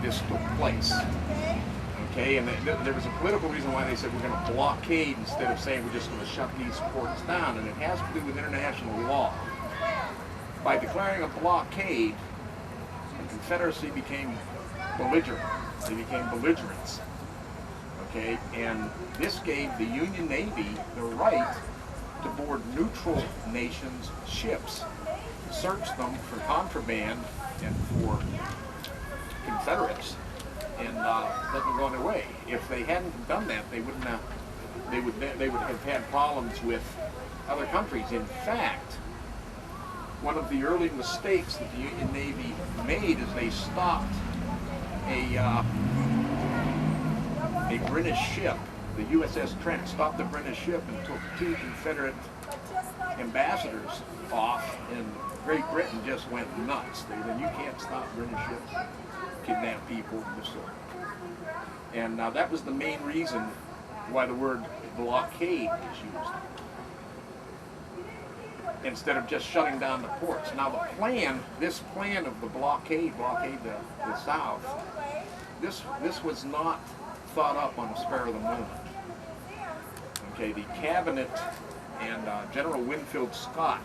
this took place. Okay, and there was a political reason why they said we're going to blockade instead of saying we're just going to shut these ports down, and it has to do with international law. By declaring a blockade, the Confederacy became belligerent. They became belligerents. Okay, and this gave the Union Navy the right to board neutral nations' ships, search them for contraband and for Confederates, and let them go on their way. If they hadn't done that, they wouldn't have. They would have had problems with other countries. In fact, one of the early mistakes that the Union Navy made is they stopped a British ship, the USS Trent, stopped the British ship and took 2 Confederate ambassadors off, and Great Britain just went nuts. They said, you can't stop British ships, kidnap people, and this sort. And that was the main reason why the word blockade is used, instead of just shutting down the ports. Now the plan, this plan of the blockade the South, this was not thought up on the spur of the moment. Okay, the cabinet and General Winfield Scott,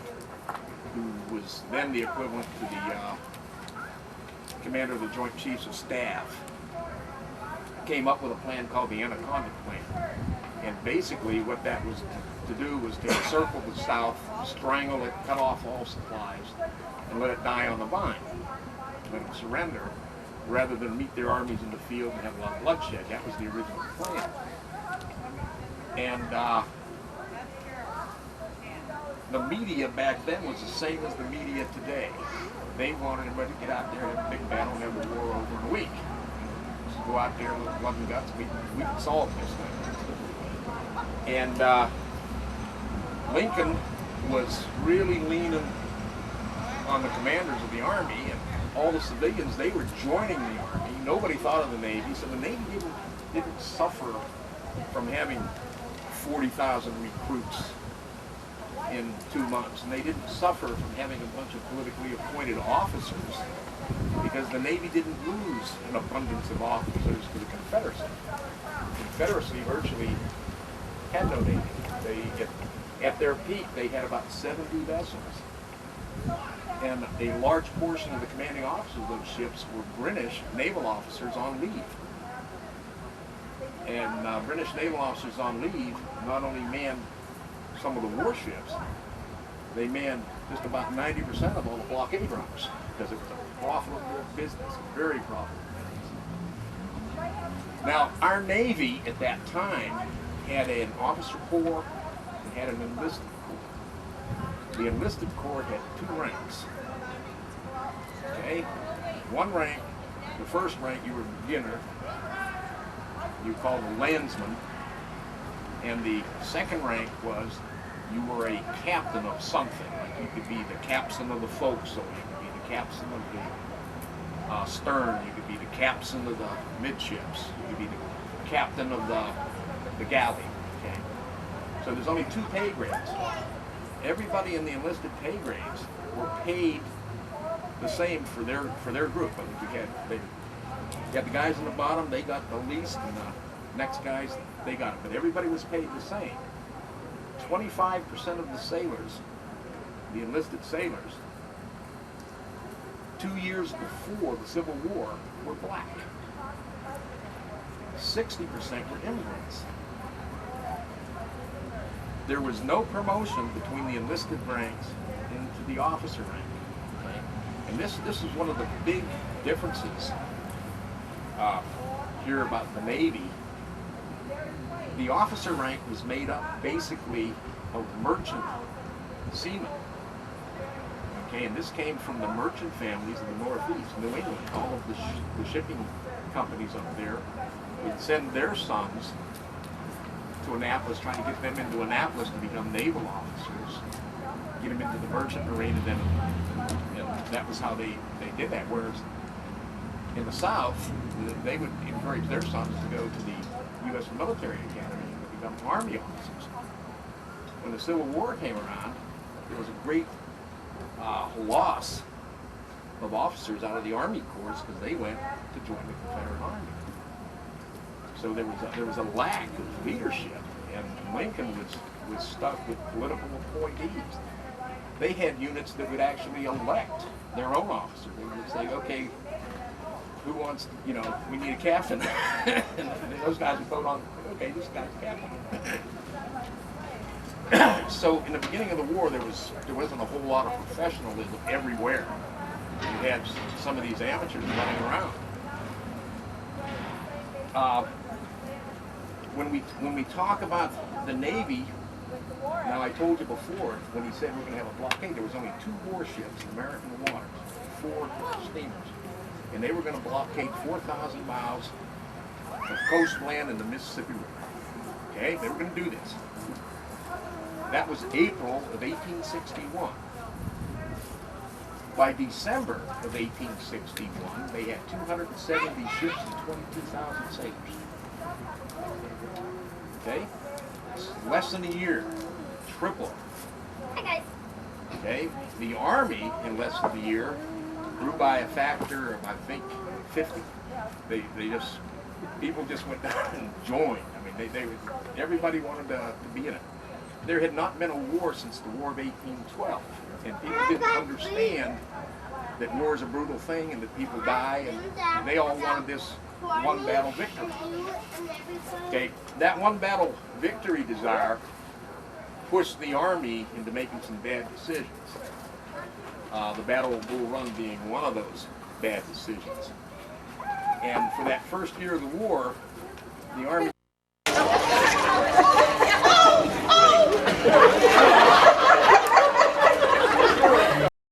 who was then the equivalent to the commander of the Joint Chiefs of Staff, came up with a plan called the Anaconda Plan. And basically what that was to do was to encircle the South, strangle it, cut off all supplies, and let it die on the vine. Let it surrender, rather than meet their armies in the field and have a lot of bloodshed. That was the original plan. And the media back then was the same as the media today. They wanted everybody to get out there and have a big battle and have a war over in a week. Just go out there with blood and guts. We can solve this thing. And Lincoln was really leaning on the commanders of the Army, and all the civilians, they were joining the Army. Nobody thought of the Navy, so the Navy didn't suffer from having 40,000 recruits in 2 months, and they didn't suffer from having a bunch of politically appointed officers, because the Navy didn't lose an abundance of officers to the Confederacy. The Confederacy virtually had no Navy. At their peak, they had about 70 vessels. And a large portion of the commanding officers of those ships were British naval officers on leave. And British naval officers on leave not only manned some of the warships, they manned just about 90% of all the blockade runners, because it was a profitable business, a very profitable business. Now, our Navy at that time had an officer corps and had an enlisted corps. The enlisted corps had 2 ranks. Okay? One rank, the first rank, you were a beginner, you called a landsman, and the second rank was you were a captain of something. Like you could be the captain of the forecastle, you could be the captain of the stern, you could be the captain of the midships, you could be the captain of the galley. Okay? So there's only 2 pay grades. Everybody in the enlisted pay grades were paid the same for their group. I mean, you had the guys on the bottom, they got the least, and the next guys, they got it. But everybody was paid the same. 25% of the sailors, the enlisted sailors, 2 years before the Civil War, were black. 60% were immigrants. There was no promotion between the enlisted ranks into the officer rank. Okay? And this is one of the big differences here about the Navy. The officer rank was made up basically of merchant seamen. Okay, and this came from the merchant families of the Northeast, New England. All of the shipping companies up there would send their sons to Annapolis, trying to get them into Annapolis to become naval officers, get them into the merchant marine, and that was how they did that. Whereas in the South, they would encourage their sons to go to the U.S. Military Academy and become Army officers. When the Civil War came around, there was a great loss of officers out of the Army Corps because they went to join the Confederate Army. So there was a lack of leadership, and Lincoln was stuck with political appointees. They had units that would actually elect their own officers. They would say, okay, who wants, we need a captain. And those guys would vote on, okay, this guy's the captain. So in the beginning of the war, there wasn't a whole lot of professionalism everywhere. You had some of these amateurs running around. When we talk about the Navy, now I told you before, when he said we're going to have a blockade, there was only 2 warships in American waters, 4 steamers, and they were going to blockade 4,000 miles of coastland in the Mississippi River. Okay, they were going to do this. That was April of 1861. By December of 1861, they had 270 ships and 22,000 sailors. Okay? Less than a year. Triple. Hi guys. Okay? The Army, in less than a year, grew by a factor of, I think, 50. People just went down and joined. I mean, everybody wanted to be in it. There had not been a war since the War of 1812, and people didn't understand that war is a brutal thing and that people die, and they all wanted this one battle victory. Okay, that one battle victory desire pushed the Army into making some bad decisions. The Battle of Bull Run being one of those bad decisions. And for that first year of the war, the Army